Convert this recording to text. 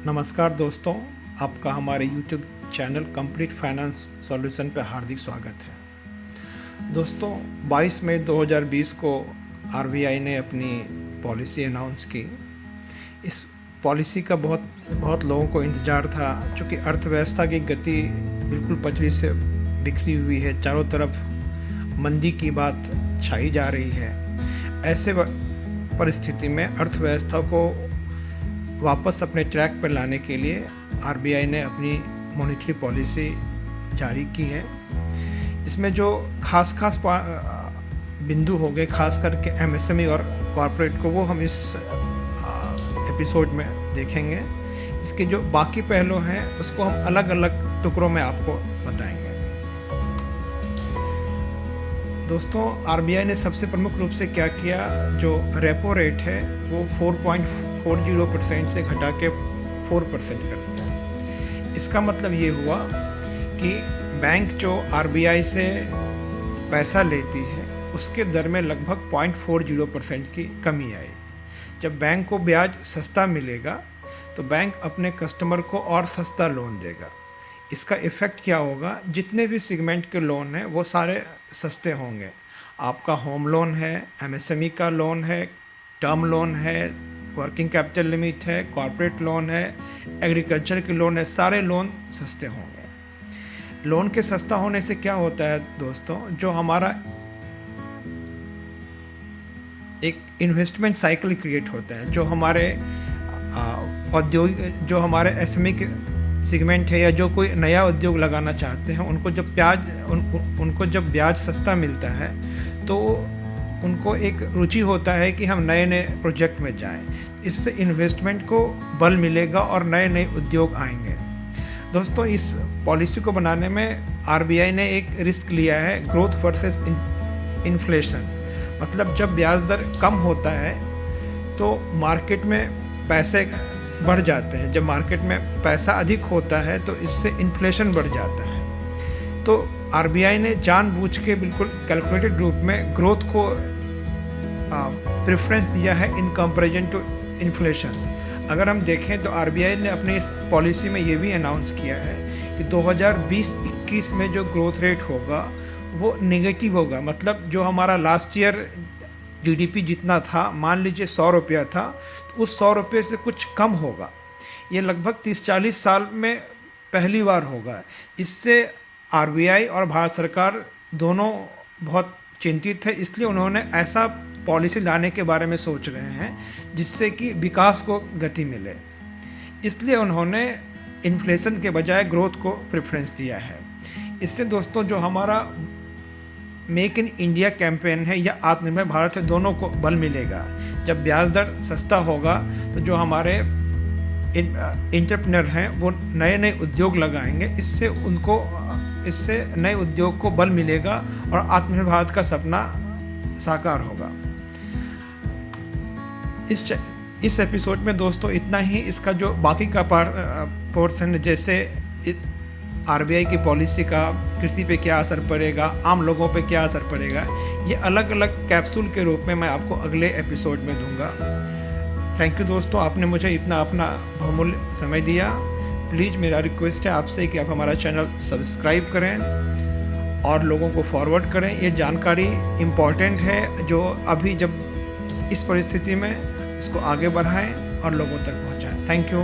नमस्कार दोस्तों, आपका हमारे YouTube channel complete finance solution पर हार्दिक स्वागत है। दोस्तों, 22 मई 2020 को RBI ने अपनी पॉलिसी अनाउंस की। इस पॉलिसी का बहुत लोगों को इंतज़ार था, क्योंकि अर्थव्यवस्था की गति बिल्कुल पटरी से बिखरी हुई है। चारों तरफ मंदी की बात छाई जा रही है। ऐसे परिस्थिति में अर्थव्यवस्था को वापस अपने ट्रैक पर लाने के लिए RBI ने अपनी मॉनेटरी पॉलिसी जारी की है। इसमें जो खास बिंदु हो गए, खास करके MSME और कॉरपोरेट को, वो हम इस एपिसोड में देखेंगे। इसके जो बाकी पहलू हैं उसको हम अलग अलग टुकड़ों में आपको बताएंगे। दोस्तों, RBI ने सबसे प्रमुख रूप से क्या किया, जो रेपो रेट है वो 4.40% से घटा के 4% कर दिया। इसका मतलब ये हुआ कि बैंक जो RBI से पैसा लेती है उसके दर में लगभग 0.40% की कमी आई। जब बैंक को ब्याज सस्ता मिलेगा तो बैंक अपने कस्टमर को और सस्ता लोन देगा। इसका इफ़ेक्ट क्या होगा, जितने भी सेगमेंट के लोन हैं वो सारे सस्ते होंगे। आपका होम लोन है, MSME का लोन है, टर्म लोन है, वर्किंग कैपिटल लिमिट है, कॉर्पोरेट लोन है, एग्रीकल्चर के लोन है, सारे लोन सस्ते होंगे। लोन के सस्ता होने से क्या होता है दोस्तों, जो हमारा एक इन्वेस्टमेंट साइकिल क्रिएट होता है, जो हमारे औद्योगिक, जो हमारे SME के सेगमेंट है या जो कोई नया उद्योग लगाना चाहते हैं, उनको जब ब्याज सस्ता मिलता है तो उनको एक रुचि होता है कि हम नए नए प्रोजेक्ट में जाएं। इससे इन्वेस्टमेंट को बल मिलेगा और नए नए उद्योग आएंगे। दोस्तों, इस पॉलिसी को बनाने में RBI ने एक रिस्क लिया है, ग्रोथ वर्सेस इन्फ्लेशन। मतलब जब ब्याज दर कम होता है तो मार्केट में पैसे बढ़ जाते हैं, जब मार्केट में पैसा अधिक होता है तो इससे इन्फ्लेशन बढ़ जाता है। तो RBI ने जानबूझ के बिल्कुल कैलकुलेटेड रूप में ग्रोथ को प्रेफरेंस दिया है इन कंपैरिजन टू इन्फ्लेशन। अगर हम देखें तो RBI ने अपने इस पॉलिसी में ये भी अनाउंस किया है कि 2020-21 में जो ग्रोथ रेट होगा वो नेगेटिव होगा। मतलब जो हमारा लास्ट ईयर GDP जितना था, मान लीजिए 100 रुपया था, तो उस 100 रुपये से कुछ कम होगा। ये लगभग 30-40 साल में पहली बार होगा। इससे RBI और भारत सरकार दोनों बहुत चिंतित है, इसलिए उन्होंने ऐसा पॉलिसी लाने के बारे में सोच रहे हैं जिससे कि विकास को गति मिले। इसलिए उन्होंने इन्फ्लेशन के बजाय ग्रोथ को प्रेफरेंस दिया है। इससे दोस्तों, जो हमारा मेक इन इंडिया कैंपेन है या आत्मनिर्भर भारत है, दोनों को बल मिलेगा। जब ब्याज दर सस्ता होगा तो जो हमारे एंटरप्रेन्योर हैं वो नए नए उद्योग लगाएंगे। इससे नए उद्योग को बल मिलेगा और आत्मनिर्भर भारत का सपना साकार होगा। इस एपिसोड में दोस्तों इतना ही। इसका जो बाकी का पोर्शन, जैसे RBI की पॉलिसी का कृषि पे क्या असर पड़ेगा, आम लोगों पे क्या असर पड़ेगा, ये अलग अलग कैप्सूल के रूप में मैं आपको अगले एपिसोड में दूंगा। थैंक यू दोस्तों, आपने मुझे इतना अपना बहुमूल्य समय दिया। प्लीज़ मेरा रिक्वेस्ट है आपसे कि आप हमारा चैनल सब्सक्राइब करें और लोगों को फॉरवर्ड करें। ये जानकारी इम्पॉर्टेंट है, जो अभी जब इस परिस्थिति में इसको आगे बढ़ाएं और लोगों तक पहुंचाएं। Thank you.